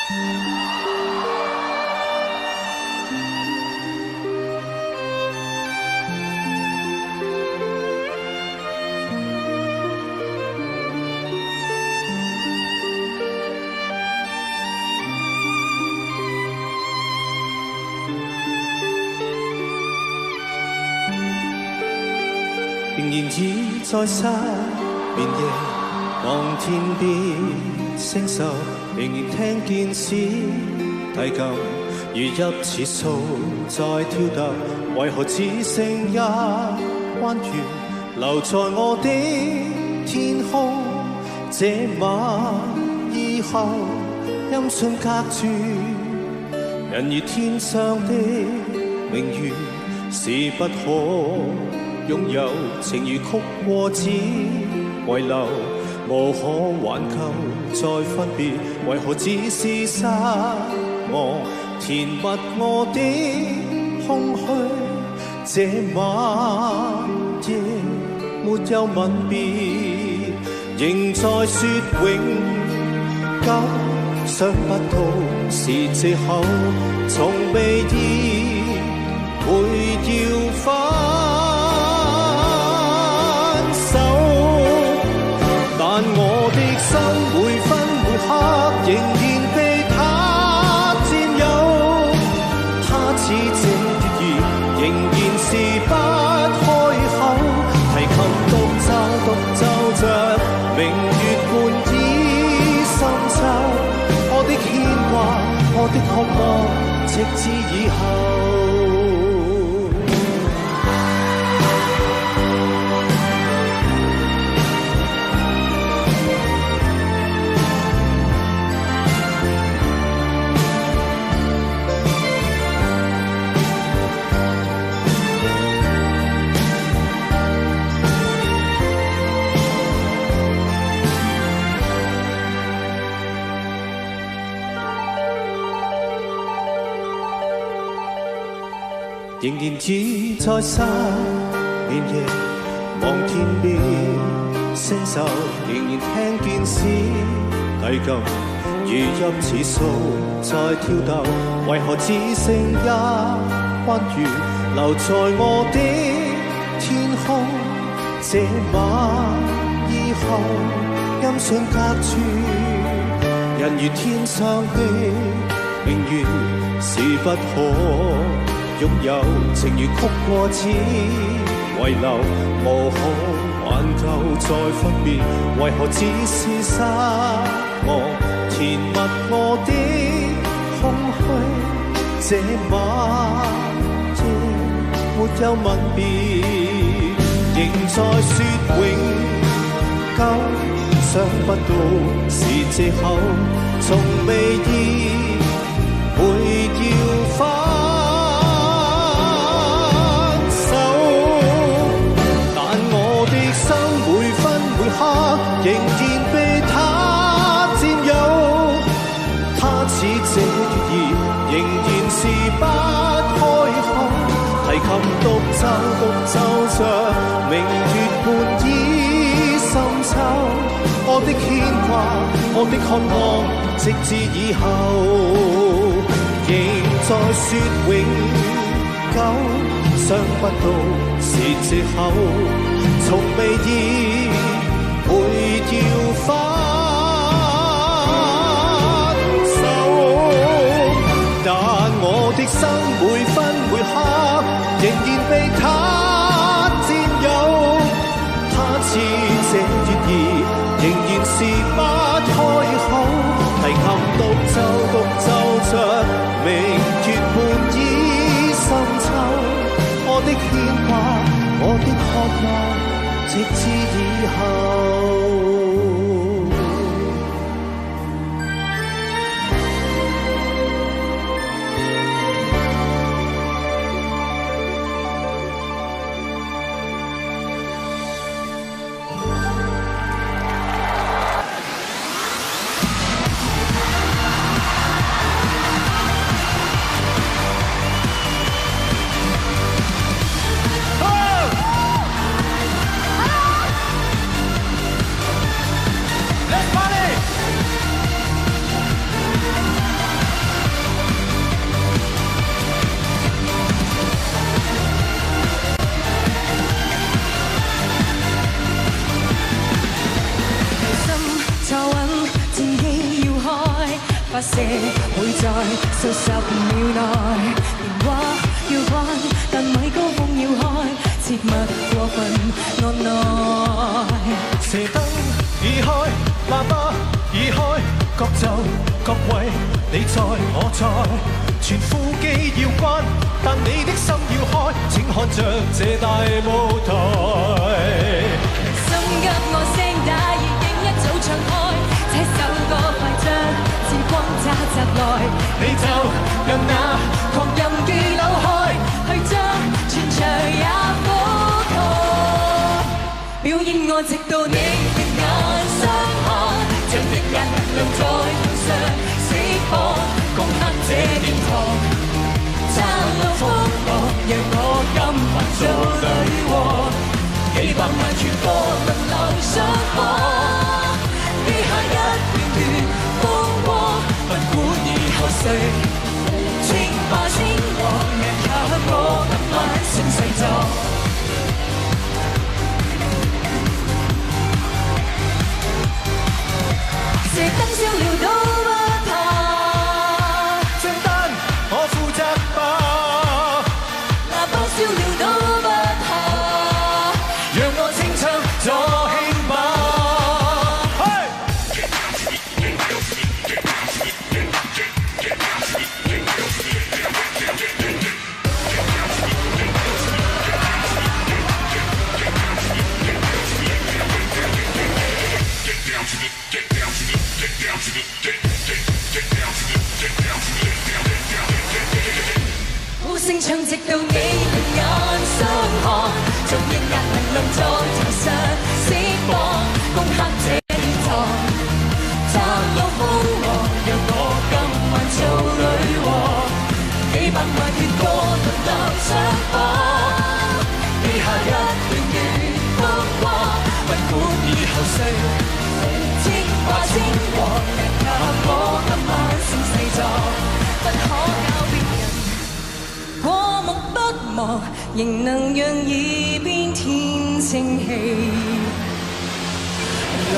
仍然倚在失眠夜，望天邊星宿，仍然聽見小提琴如泣似訴在跳動，為何只剩一彎月留在我的天空？這晚以後音訊隔絕，人如天上的明月是不可擁有，情如曲過只遺留，無可挽救再分別，為何只是失望填密我的空虛？這晚夜沒有吻別，仍在說永久，想不到是藉口，從未意會要分手，但我的心每分每刻仍然被他佔有，他似這月兒仍然是不開口，提琴獨奏着明月半倚深秋，我的牽掛我的渴望直至以後。仍然倚在失眠夜，望天邊星宿，仍然聽見小提琴如泣似訴在跳動，為何只剩一彎月留在我的天空？這晚以後音訊隔絕，人如天上的明月是不可擁有，情如曲過只遺留，無可挽救再分別，為何只是失望填密我的空虛？這晚夜沒有吻別，仍在說永久，想不到是藉口，從未意會要分仍然被他佔有，他似這月兒仍然是不開口，提琴獨奏着明月半倚深秋，我的牽掛我的渴望直至以後，仍在說永久，想不到是藉口，從未意會要分手，但我的心每分每刻仍然被他佔有，他似這月兒仍然是不開口，提琴獨奏着明月半倚深秋，我的牽掛我的渴望直至以後。發射，會在數十秒內。電話要關，但米高峰要開，切勿過分按耐。射燈已開，喇叭已開，各就各位，你在我在，全副機要關，但你的心要開，請看着這大舞台。心急我聲帶已經一早唱開，這首歌快將時光乍襲來，你就讓那狂音機扭開，去將全場也覆蓋。表演我直到你的眼相看，將敵人能量在台上釋放，攻克這殿堂，撐到風浪，讓我今晚做女王。幾百萬全部輪流上榜，記下一段段風光，不管以後誰稱霸稱王，也給我今晚聲勢壯。射燈燒了都不怕，張單我負責吧，喇叭燒了都不怕，讓我清唱助興吧。呼聲唱直到你眼相看，將抑壓能量在台上釋放，攻克這殿堂，爭到風浪，讓我今晚做女王。幾百萬血歌輪流上榜，記下一段段風光，不管以後誰稱霸稱王，也給我今晚聲勢壯，不可教別人過目不忘，仍能讓耳邊天清氣朗。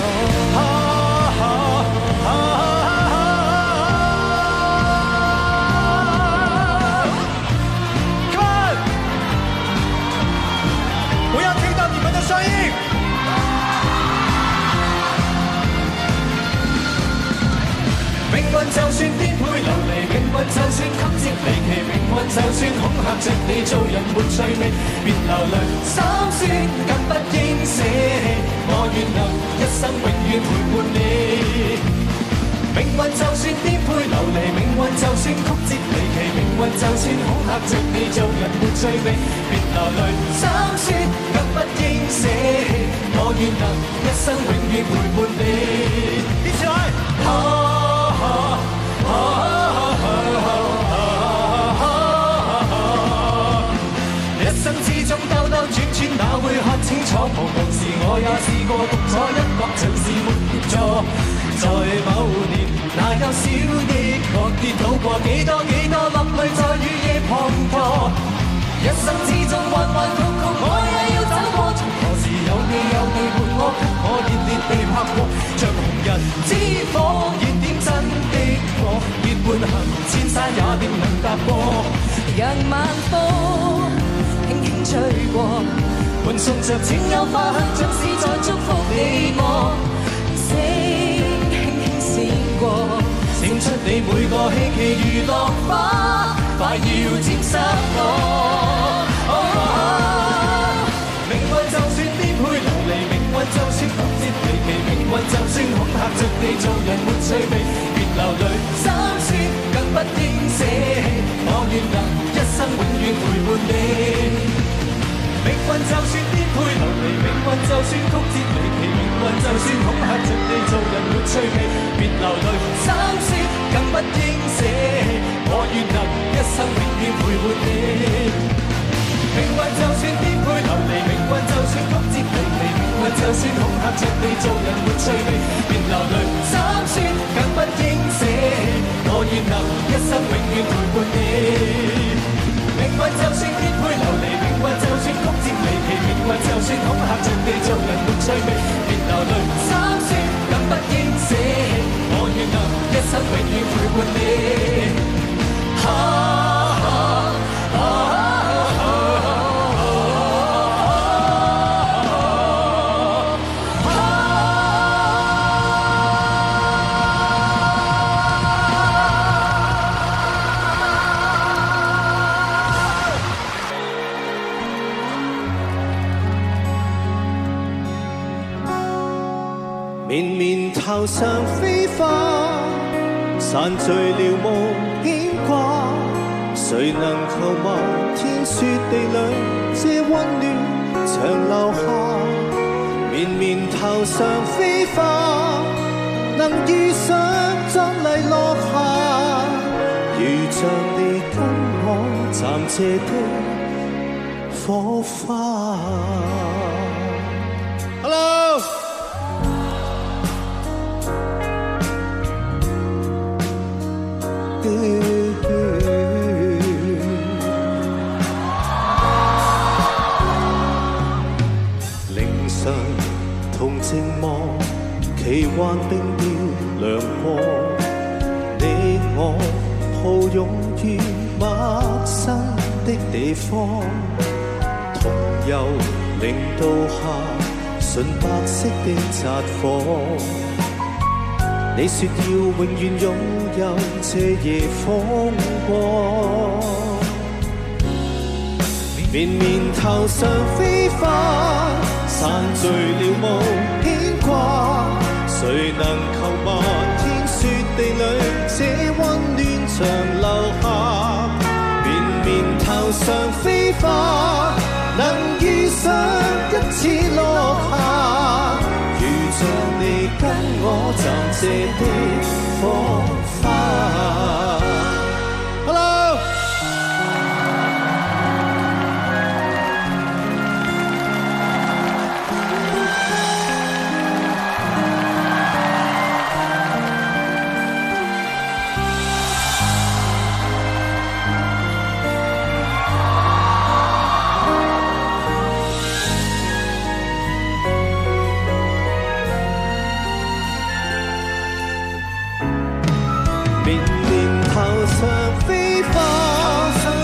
我要聽到你們的聲音。命運就算顛沛流離，命運就算曲折離奇，命運就算恐嚇着你做人沒趣味，別流淚心酸，更不應捨棄，我願能一生永遠陪伴你。命運就算顛沛流離，命運就算曲折離奇，命運就算恐嚇着你做人沒趣味，別流淚心酸，更不應捨棄，我願能一生永遠陪伴你。一起來！一生之中兜兜轉轉，哪會看清楚？彷徨時我也試過獨坐一角，像是沒協助。在某年，哪有小的我跌倒過幾多幾多粒淚，在雨夜滂沱。一生之中彎彎曲曲，我也要走過。從何時有你伴我，給我熱烈地拍過，像紅日之火燃點真的我，結伴行千山也定能踏過。讓晚風輕輕吹過，伴送着千幽花香，像是在祝福你我。星輕輕閃過，閃出你每個希冀如落花，快要沾濕我。命運就算顛沛流離，命運就算曲折離奇，命運就算恐嚇着你做人沒趣味，別流淚心酸，更不應捨棄，我願能一生永遠陪伴你。命運就算顛沛流離，命運就算曲折離奇，命運就算恐嚇着你做人沒趣味，別流淚心酸，更不應捨棄，我願能一生永遠陪伴你。命運就算顛沛流離，命運就算曲折離奇，命運就算恐嚇着你做人沒趣味，別流淚心酸，更不應捨棄，我願能一生永遠陪伴你。命運就算顛沛流離，命運就算曲折離奇，命運就算恐嚇着你做人沒趣味，別流淚心酸，更不應捨棄，我願能一生永永遠陪伴你。綿綿頭上飛花，散聚了無牽掛。誰能求望天雪地裏這溫暖長留下？綿綿頭上飛花，能遇上壯麗落霞，如像你跟我暫借的火花。Hello。凌晨同靜望，奇幻冰雕亮光。你我抱擁於陌生的地方，同遊令到下純白色的札幌。你說要永遠擁有這夜風光，綿綿頭上飛花，散聚了無牽掛。誰能求漫天雪地裏這溫暖長留下？綿綿頭上飛花，能遇上一次落霞，如像你跟我暫借的火花。Hello。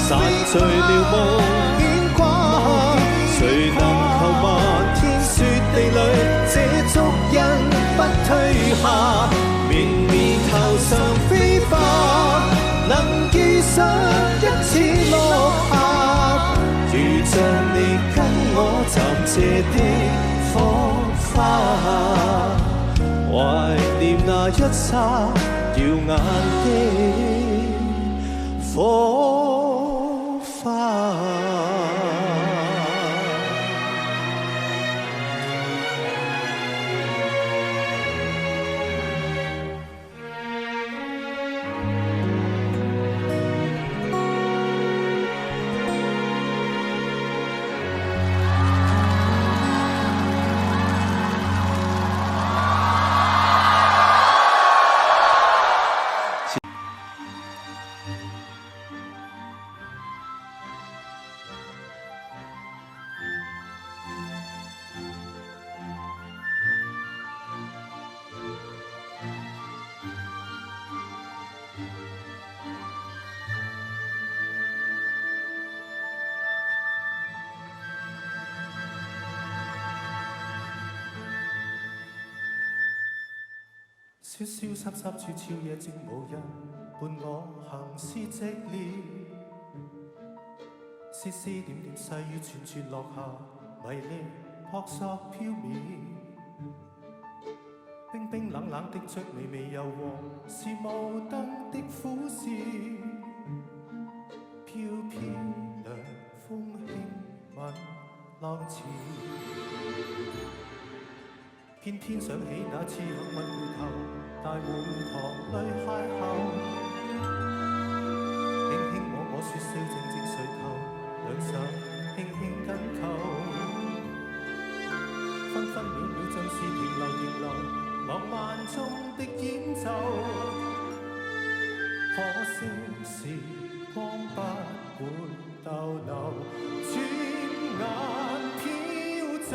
散聚了無牽掛，誰能求漫天雪地裏這足印不退下？綿綿頭上飛花，能遇上一次落霞，如像你跟我暫借的火花，懷念那一剎耀眼的火花。蕭蕭濕濕悄悄夜靜無人伴我行屍寂寥，絲絲點點細雨串串落下，迷離撲朔飄渺。冰冰冷冷的着微微柔和，是無燈的苦笑。飄飄涼風輕吻浪潮，偏偏想起那次兩吻回頭，大會堂裏邂逅，輕輕我說笑靜靜垂頭，兩手輕輕緊扣，分分秒秒像是停留，浪漫中的演奏，可惜時光不會逗留，轉眼飄走。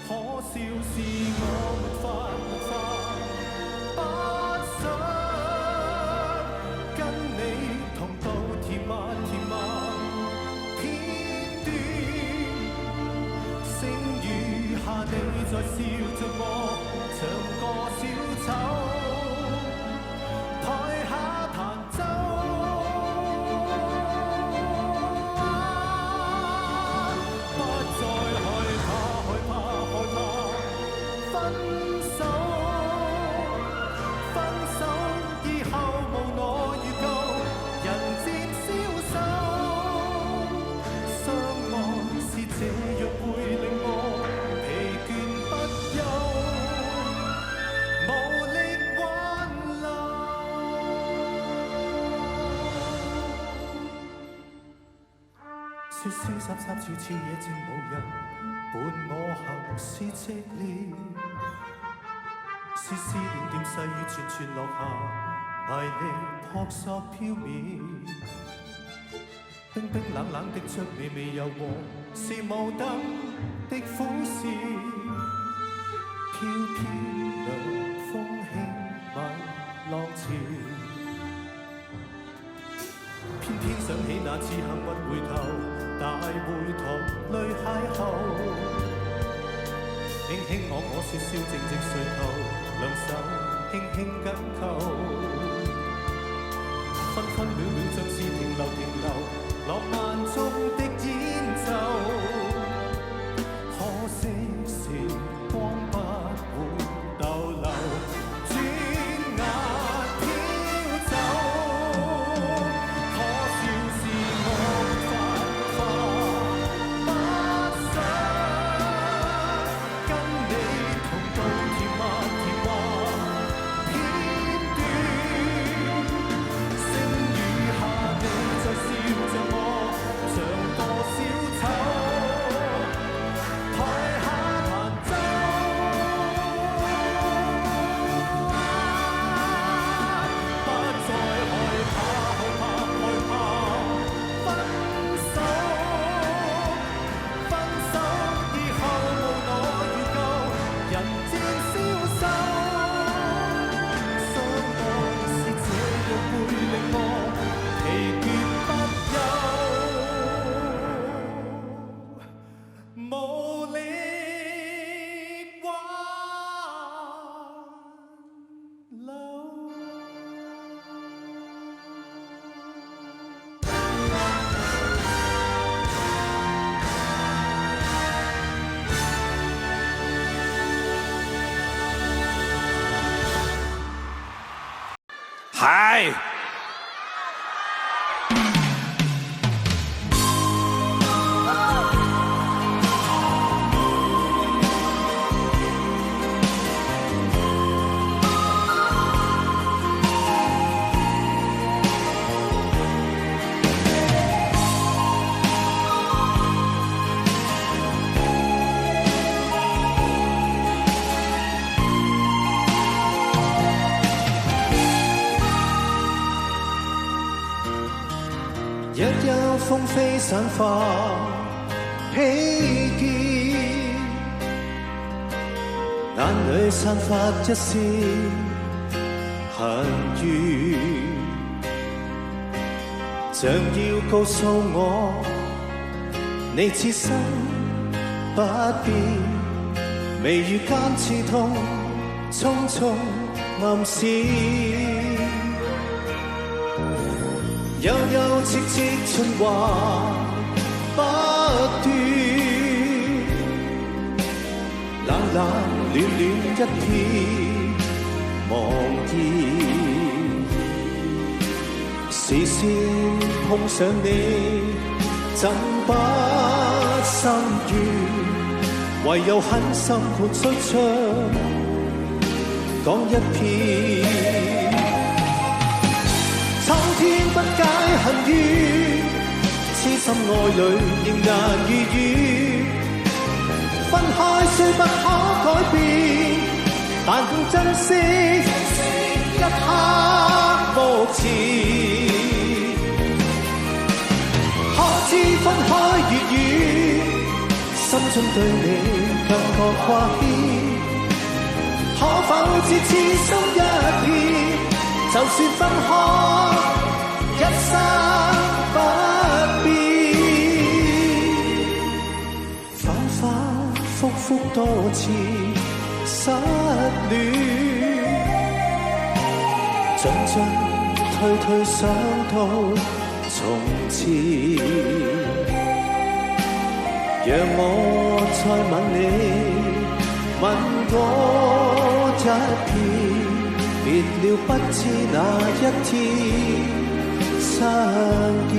可笑是我沒法不在笑着我，像個小丑。台下彈奏，不再害怕分手，以後無我預告，人漸消瘦。相愛是這樣會令我疲倦不休，無力挽留。說說雜雜處處野靜無人，伴我行是寂寥。絲絲點點細雨串串落下，迷離撲朔飄渺。冰冰冷冷的着你未有和，是無燈的苦笑。飄飄涼風輕吻浪潮，偏偏想起那次幸運回頭，大會堂淚邂逅。輕輕我說笑靜靜垂頭，兩手輕輕緊扣，分分秒秒像是停留，浪漫中的演奏。可惜時光不會逗留，轉眼飄走。可笑是我發不想跟你同渡甜蜜話片段，星雨下你在笑着我，像個小丑，台下彈奏，不再害怕分手，以後無我預告，人漸消瘦。相愛是這樣會令我疲倦不休，無力挽留。係一幽風飛散發疲倦，眼裏散發一絲恨怨，像要告訴我，你此生不變，眉宇間刺痛，匆匆暗示。悠悠戚戚春華不斷，冷冷暖暖一片茫然。視線碰上你，怎不心軟？唯有狠心豁出槍，講一片。蒼天不解恨怨，痴心愛侶仍難如願。分開雖不可改變，但更珍惜一刻目前。可知分開越遠，心中對你更覺掛牽。可否只痴心一片？就算分開，一生不變。反反覆覆复多次失戀，進進退退想到從前，讓我再吻你，吻多一遍，別了不知哪一天相見。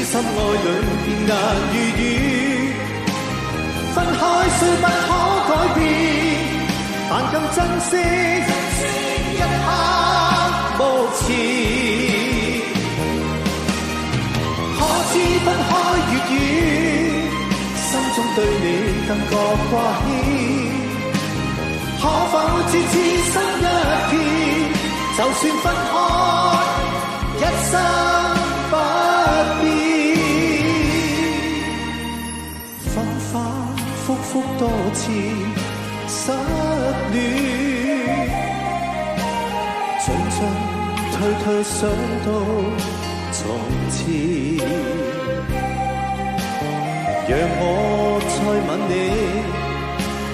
心愛裏變難如雨，分開雖不可改變，但更珍惜一刻目前。可知分開越遠，心中對你更覺掛牽。可否只痴心一片，就算分開一生不變。反覆多次失戀，進進退退想到從前，讓我再吻你，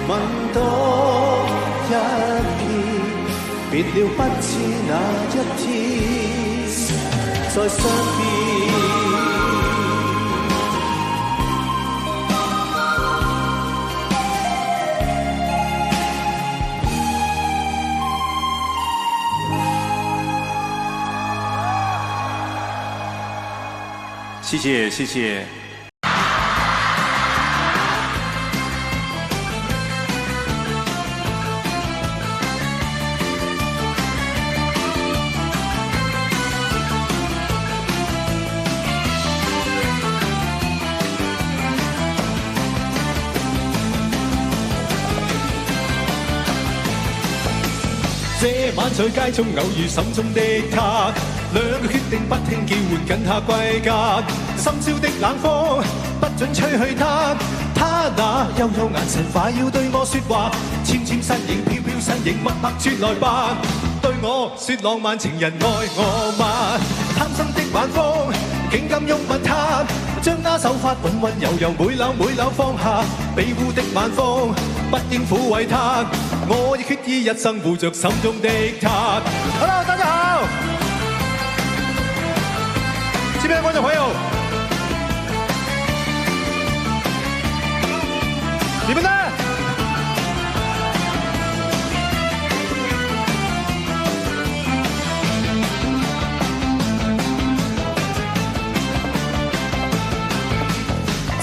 吻多一遍，別了不知哪一天再相見。謝謝謝謝。這晚在街中偶遇心中的他，兩個決定不聽叫喚跟他歸家，深宵的冷風不准吹去他，他那幽幽眼神快要對我說話，纖纖身影飄飄身影默默轉來吧，對我說浪漫情人愛我嗎？貪心的晚風竟敢擁吻他，將那手法溫溫柔柔每縷每縷放下，庇護的晚風不應撫慰他，我亦決意一生護着心中的他。Hello， 大家好，這邊的觀眾朋友，你們呢？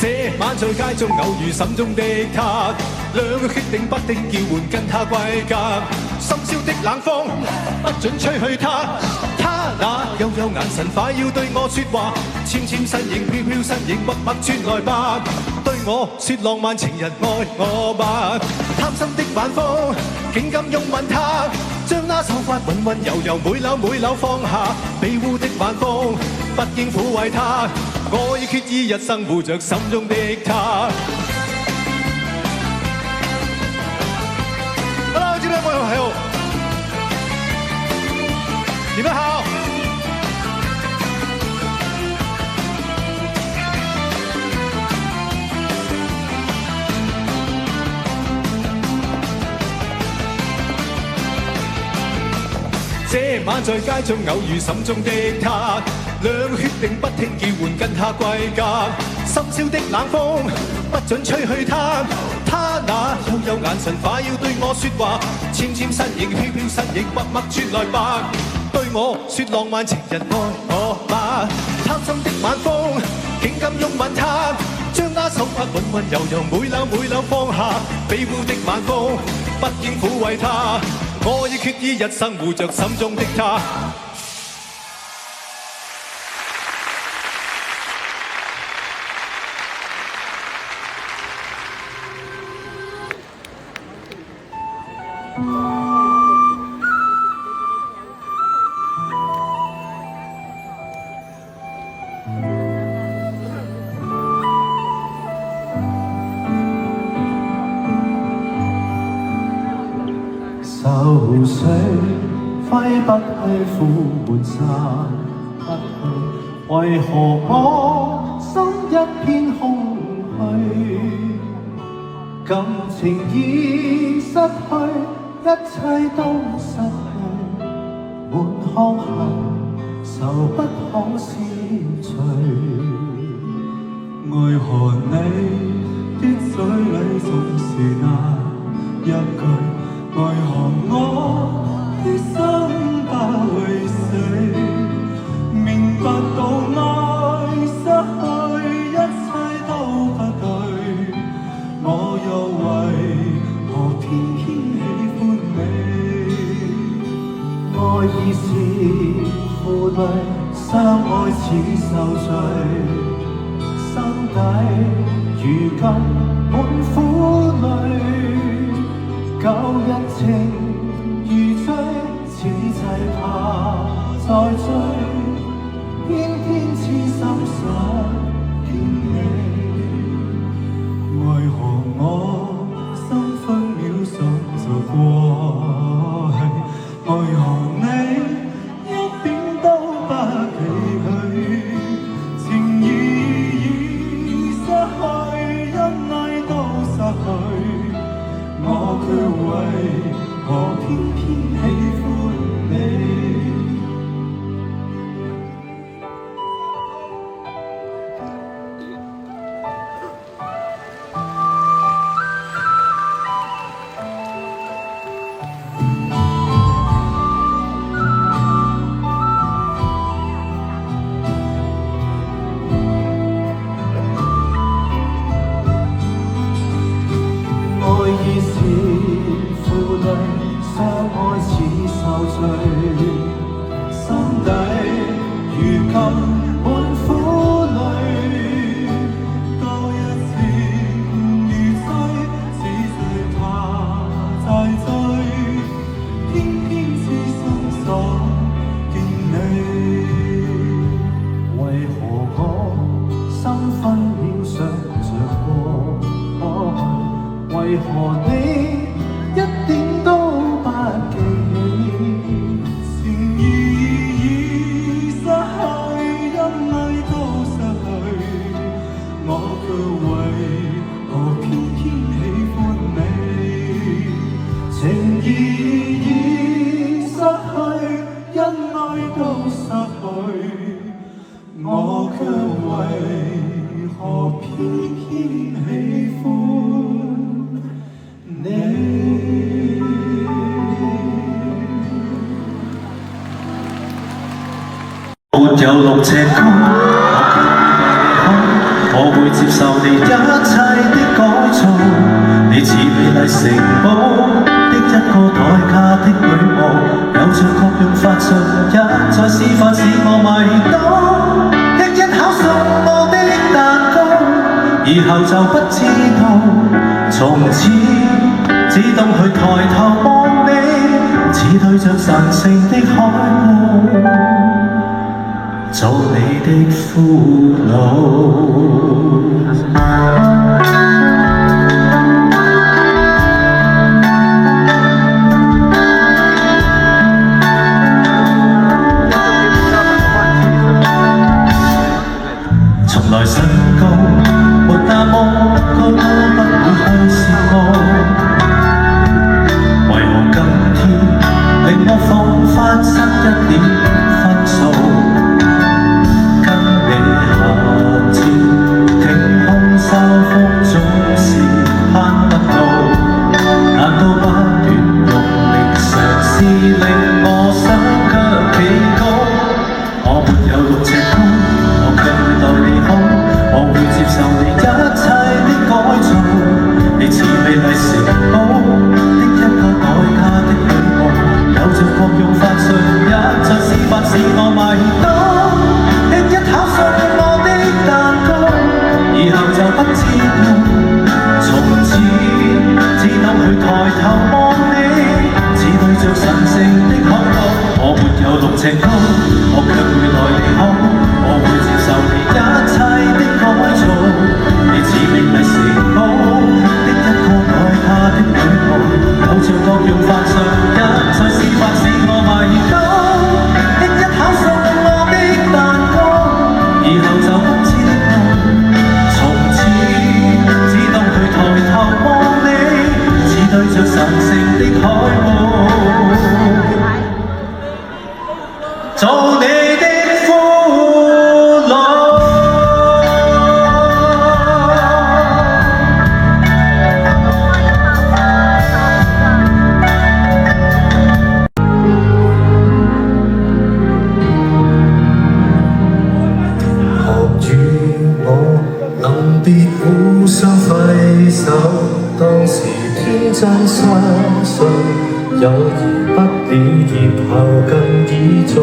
這晚在街中偶遇心中的他，兩個決定不聽叫喚跟他歸家，深宵的冷風不准吹去他，他那幽幽眼神快要對我說話，纖纖身影飄飄身影默默轉來吧，對我說浪漫情人愛我吧，貪心的晚風竟敢擁吻他，將那手法溫溫柔柔每縷每縷放下，庇護的晚風不應撫慰他，我已決意一生護着心中的他。Hello， 這邊觀眾朋友，你們好。這晚在街中偶遇心中的他，兩個決定不聽叫喚跟他歸家，深宵的冷風不准吹去他，他那幽幽眼神快要對我說話，纖纖身影飄飄身影默默轉來吧，對我說浪漫情人愛我吧，貪心的晚風竟敢擁吻他，將那手法溫溫柔柔每縷每縷放下，庇護的晚風不應撫慰他，我已決意一生護着心中的他。愁緒揮不去，苦悶散不去，為何我心一片空虛？感情已失去，一切都失去，滿腔恨愁不可消除。為何你的嘴裡總是那一句？為何我的心不會死？明白到愛失去，一切都不對，我又為何偏偏喜歡你？愛已是負累，相愛似受罪，心底如今滿苦淚。舊日情如醉，此際怕再追，偏偏痴心想見你。為何我心分秒想就過去？為何你一點都不唏噓？情義已失去，恩愛都失去。我卻為何偏偏喜歡你？愛已是負累，相愛似受罪，心底如今滿苦淚。舊日情如醉，此際怕再追，偏偏痴心想見你。為何我心分秒想着過去？為何你一點都不記起？情義已失去，恩愛都失去，我卻為何偏偏喜歡你？情義已失去，恩愛都失去，我卻為何偏偏喜歡你？沒有6尺高，我會接受你一切的改造。你似美麗城堡的一個代價的舉報，有着各樣法術，一再示範使我迷倒。一口送我的蛋糕，以後就不知道，從此只懂去抬頭望你，似對着神聖的海霧。做你的俘虜，從來信告沒那麼高都不會去試過，為何今天令我彷彿失一點分數？停空收腹中相揮手，當時天真相信友誼不了葉後更倚重，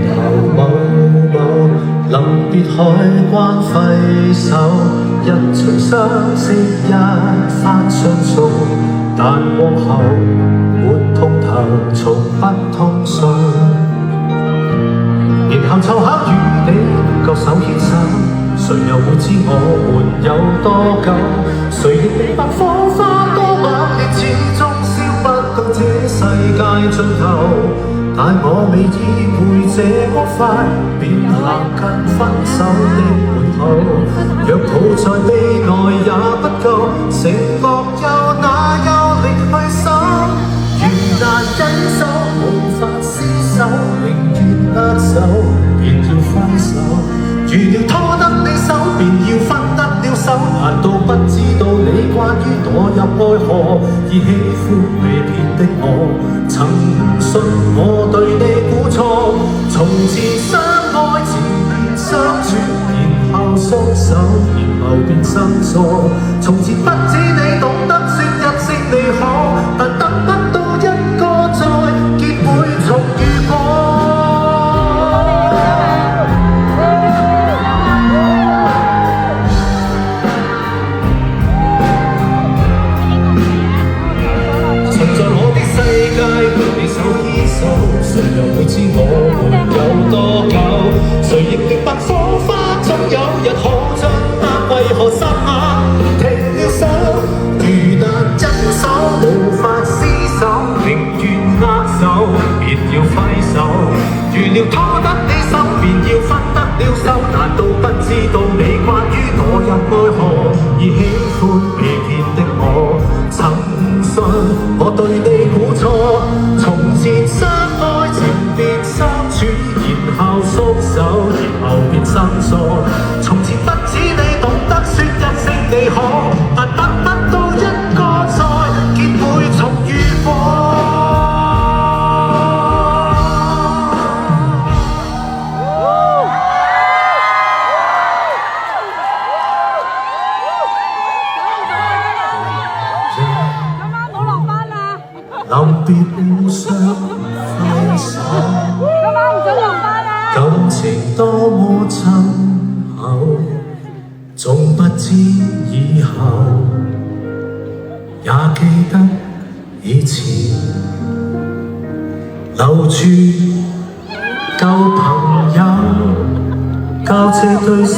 然後某某臨別海關揮手，一場相識一番相送，但過後沒通頭，從不通訊，然後湊巧與你各手牽手。誰又會知我們有多久？誰亦明白火花多猛烈，始終燒不到這世界盡頭。但我未意會這麼快，便行近分手的門口。若抱在臂內也不夠，承諾又哪有力去守？如難忍手，無法廝守，寧願握手，便要分手。如了拖得你手，便要分得了手。難道不知道你關於墮入愛河而喜歡被騙的我？曾信我對你估錯，從前相愛前便相處，然後鬆手，然後便生疏。從前不止你懂得說一聲你好，但得不到一個再結會重遇過。誰又會知我們有多久？誰亦明白火花終有日可盡，但為何霎下停了手？如難忍手，無法廝守，寧願握手，便要揮手。如料拖得你手，便要分得了手。難道不知道你關於墮入愛河而喜歡被騙的我？曾信我對你估錯，從前相愛前便相處，然後鬆手，然後便生疏。從前不止你懂得說一聲你好，但得不到一個再結會重遇過。臨別互相揮手，感情多麼深厚，總不知以後，也記得以前留住舊朋友，交這對手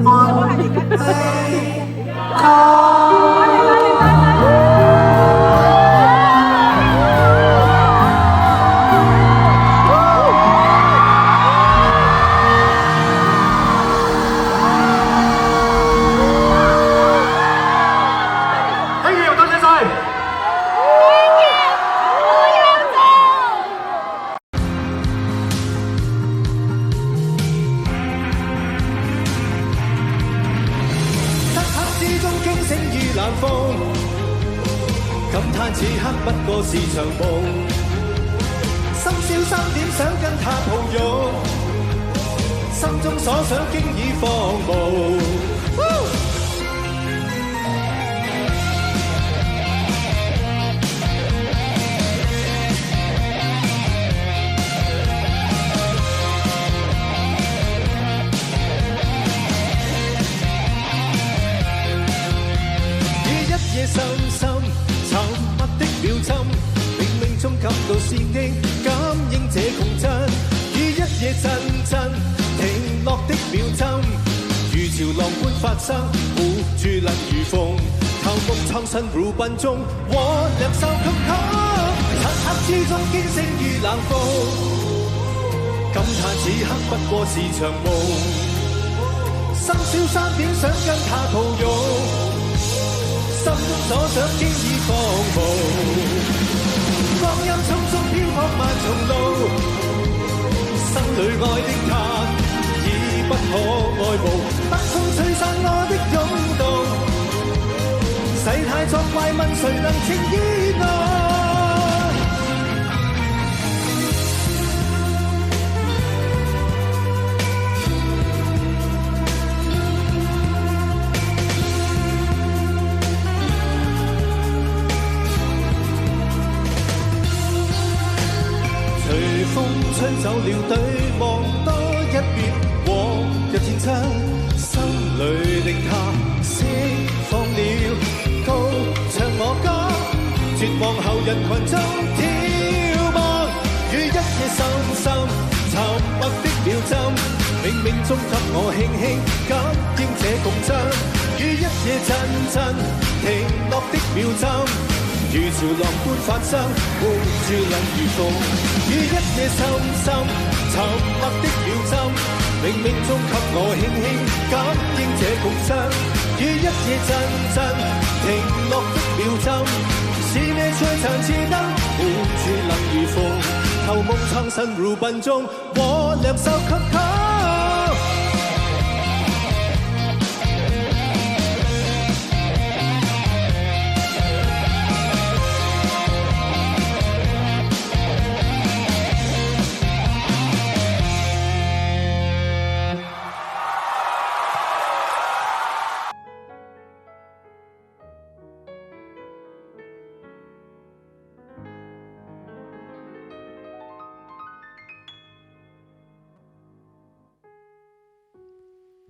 安慰交。感嘆此刻不過是場夢，深宵3點想跟他抱擁，心中所想經已荒蕪。一夜深深沉默的表針，冥冥中感到是應，感應這共振。以一夜陣陣停落的秒針，如潮浪般發生，護住能如縫。頭目蒼生如笨鐘，我兩手曲曲，漆黑之中驚醒於冷風。感嘆此刻不過是場夢，深宵3點想跟他抱擁。心中所想經已荒蕪，光陰匆匆飄泊漫長路，心裏愛的他已不可愛慕，北風吹散我的湧動，世態作怪問誰能情意內。走了對望多一秒，往日天真，心裏令他釋放了，高唱我歌，絕望後人群中眺望，與一夜深深沉默的秒針，冥冥中給我輕輕感應這共振，與一夜陣陣停落的秒針，如潮浪般發生，伴住冷如風，與一夜深深沉默的秒針，冥冥中給我輕輕感應這共振，與一夜陣陣停落的秒針，是你璀璨似燈，伴住冷如風，頭夢蒼生如笨鐘，我兩手給他。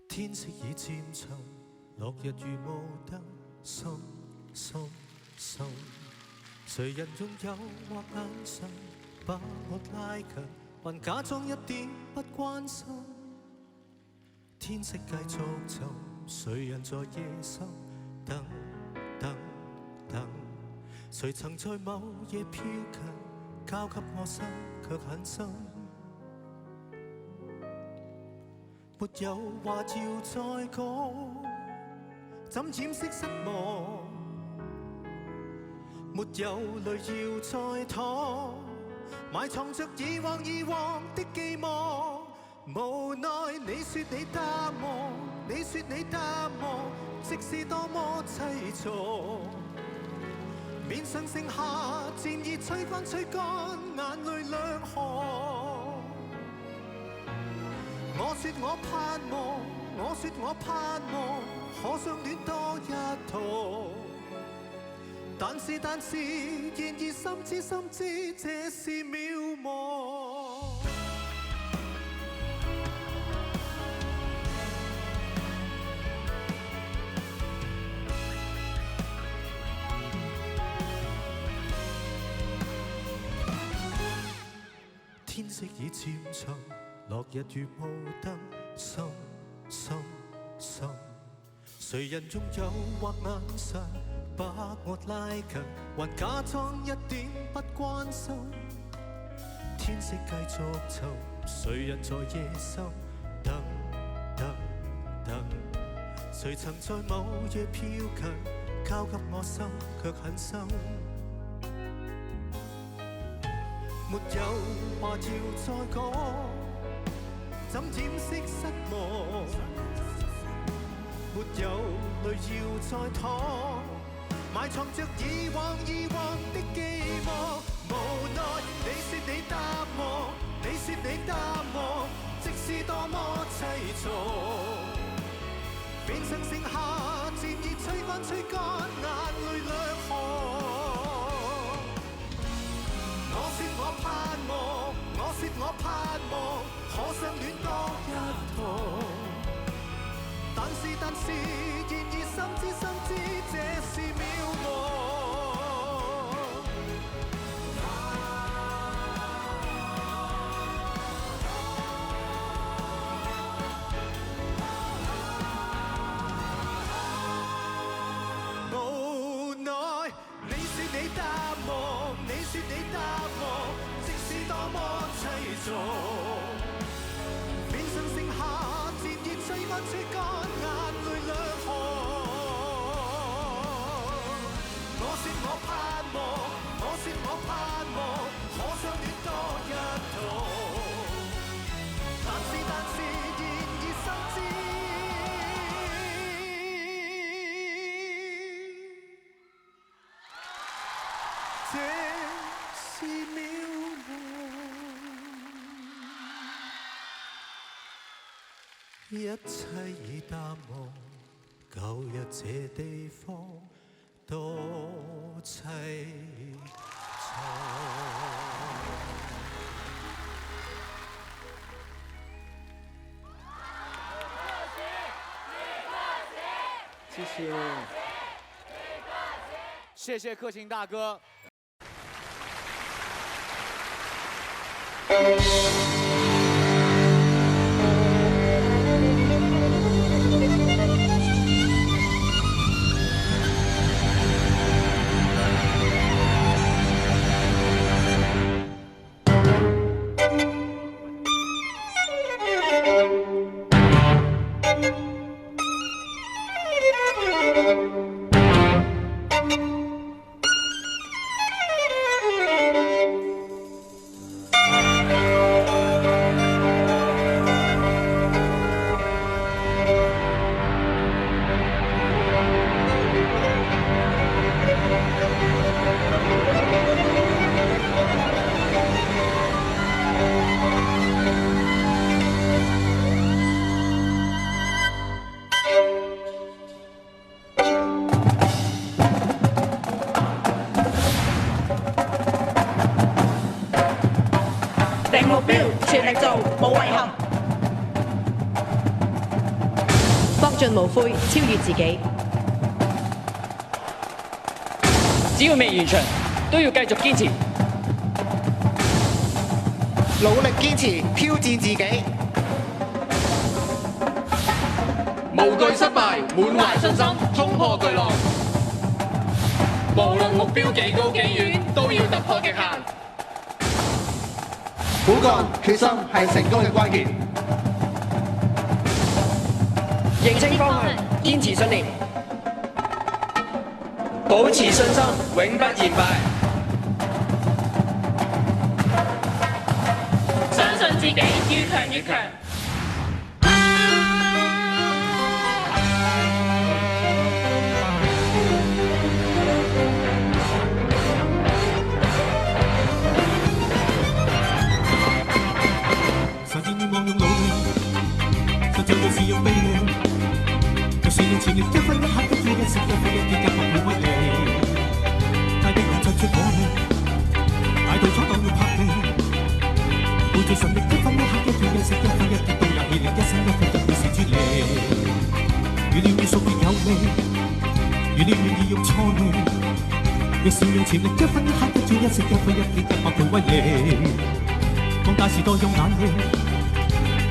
天色已漸沉，落日如無燈，深深深。誰人用誘惑眼神把我拉近，還假裝一點不關心。天色繼續沉，誰人在夜深等等等？誰曾在某夜飄近，交給我心卻很深。沒有話要再講，怎掩飾失望？沒有淚要再淌，埋藏着以往的寄望。無奈你說你淡忘，你說你淡忘，即使多麼淒楚。面上剩下漸已吹乾，眼淚兩行。我說我盼望，我說我盼望，可相戀多一趟。但是，然而深知這是渺茫。天色已漸沉，落日如無燈，深深深。誰人用誘惑眼神把我拉近，還假裝一點不關心。天色繼續沉，誰人在夜深等等等？誰曾在某夜飄近，交給我心卻很深。沒有話要再講，怎掩飾失望？沒有淚要再淌，埋藏着以往的寄望。無奈你說你淡忘，你說你淡忘，即使多麼淒楚。變成剩下漸已吹乾，眼淚兩行。我說我盼望，我說我盼望，可相戀多一趟。但是，然而深知這是渺茫。無奈你說你淡忘，你說你淡忘，即使多麼淒楚。面上剩下漸已吹乾，眼淚兩行。我說我盼望，我說我盼望，可相戀多一趟。但是，然而深知這是渺茫。一切已淡忘，舊日這地方多凄愴。謝謝，謝謝克勤大哥。定目標，全力做，冇遺憾。搏盡無悔，超越自己。只要未完場，都要繼續堅持。努力堅持，挑戰自己。無懼失敗，滿懷信心，衝破巨浪。無論目標幾高幾遠，都要突破極限。苦幹決心係成功嘅關鍵。認清方向，堅持信念，保持信心，永不言敗。相信自己，越強越強。是用魅力，就算用全力一分一刻都要一息一揮一擊，夾不會屈你。大敵能盡出火力，大道闖蕩要拍地，背住神力一分一刻都要一息一揮一擊，都有氣力，一生一世都會是專利。預料要屬於有利，預料願意用錯力，若是用全力一分一刻都要一息一揮一擊，夾不會屈你。放大時代用眼力，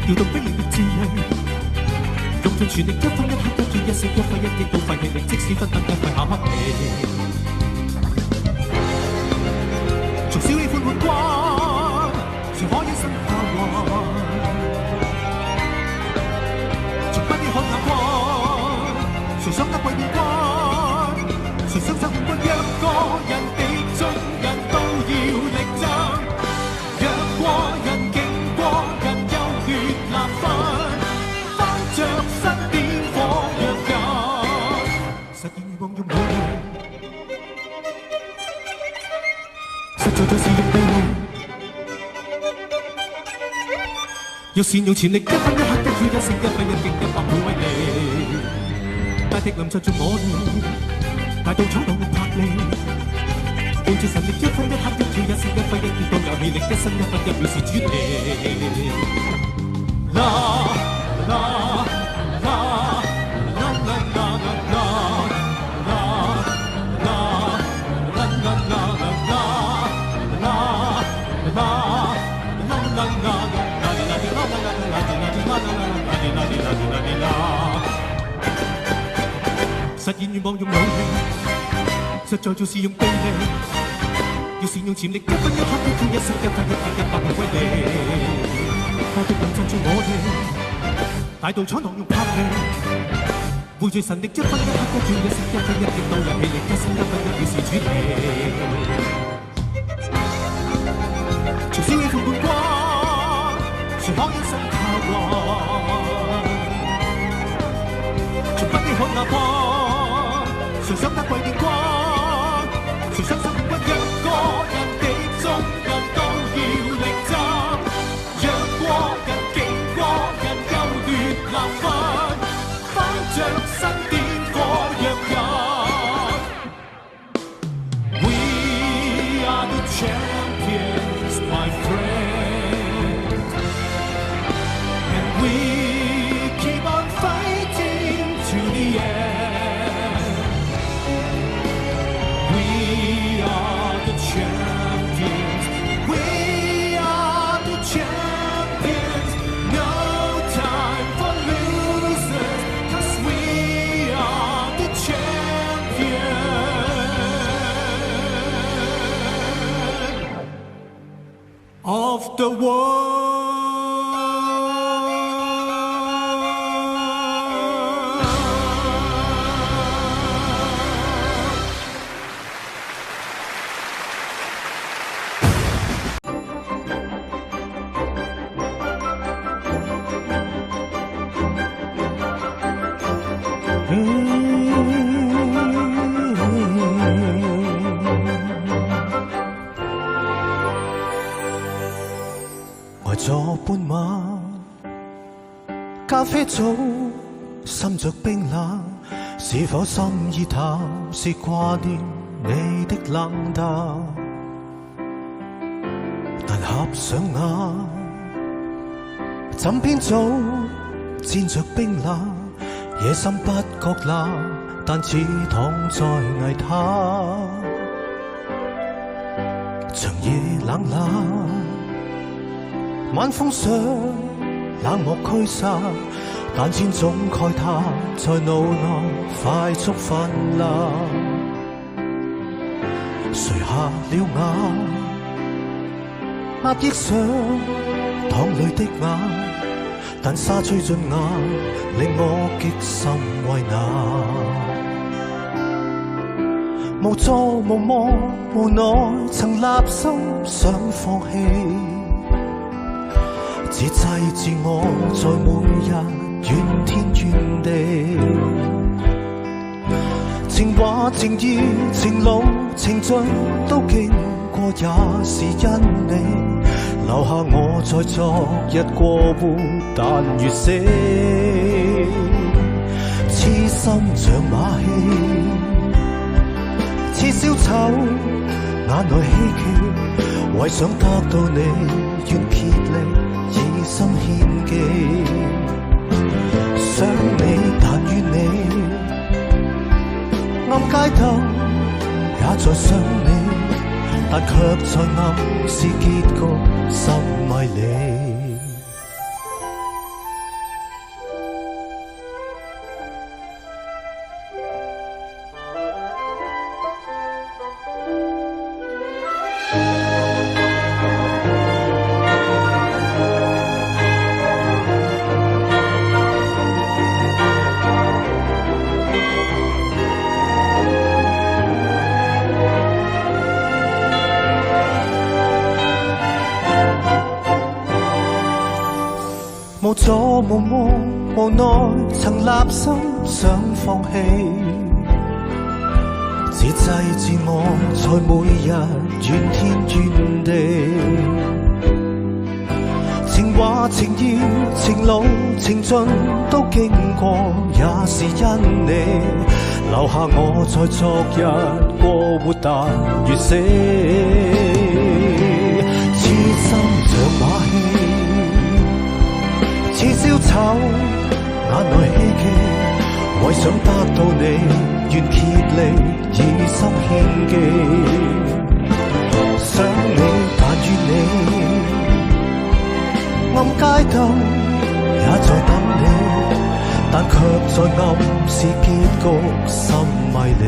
調動不靈的智慧。用盡全力一分一刻跟住一息一揮一擊，到廢氣力，即使分分一塊下黑皮。從小喜歡換慣，誰可一生下滑？從不要看眼光，誰想得貴變關？誰想走冠軍？若個人地眾人都要力爭，若過人勁過人優劣難分。着身點火藥架，實現願望用努力，實在就是用魅力。若善用全力，一分一刻跟住一息一揮一擊，一百倍威力。大敵臨在做我哋，大道闖蕩用魄力，背住神力，一分一刻跟住一息一揮一擊，都有氣力，一生一分一秒是專利。實現願望用努力，實在就是用臂力。要善用潛力，一分一刻都要一息一揮一擊，一百倍威力。大敵能鎮住我哋，大道闖蕩用魄力，背住神力，一分一刻跟住一息一揮一擊，都有氣力，一生一分一秒是主力。從小喜歡冠軍，誰可一生下滑？從不羈看哪怕，誰想得貴變關？誰想生冠軍？若個人地眾人都要力爭，若過人勁過人優劣難分，翻着身點火藥人。We are the champions, my friend, and we keep on fighting to the end. 的我。呆坐半晚，咖啡早，心着冰冷，是否心已淡？是掛念你的冷淡，但合上眼，枕邊早沾着冰冷，野心不覺冷，但似躺在泥灘，長夜冷冷。晚風上冷漠驅散，但千種慨嘆在腦內快速氾濫。垂下了眼，壓抑上淌淚的眼，但沙吹進眼，令我極心為難。無助無望無奈，曾立心想放棄。只制自我，在每日怨天怨地，情話情意情路情盡都經過，也是因你留下我在昨日過活，但越死痴心像馬戲，似小丑眼內希冀，為想得到你願竭力以心獻技，想你但願你，暗街燈也在想你，但卻在暗示結局心迷離。無助無望無奈，曾立心想放棄，只制自我，在每日怨天怨地，情話情意情路情盡都經過，也是因你留下我在昨日過活，但越死痴心像馬戲，似小丑眼內希冀，為想得到你願竭力以心獻技，想你但願你，暗街燈也在等你，但卻在暗示結局心迷離。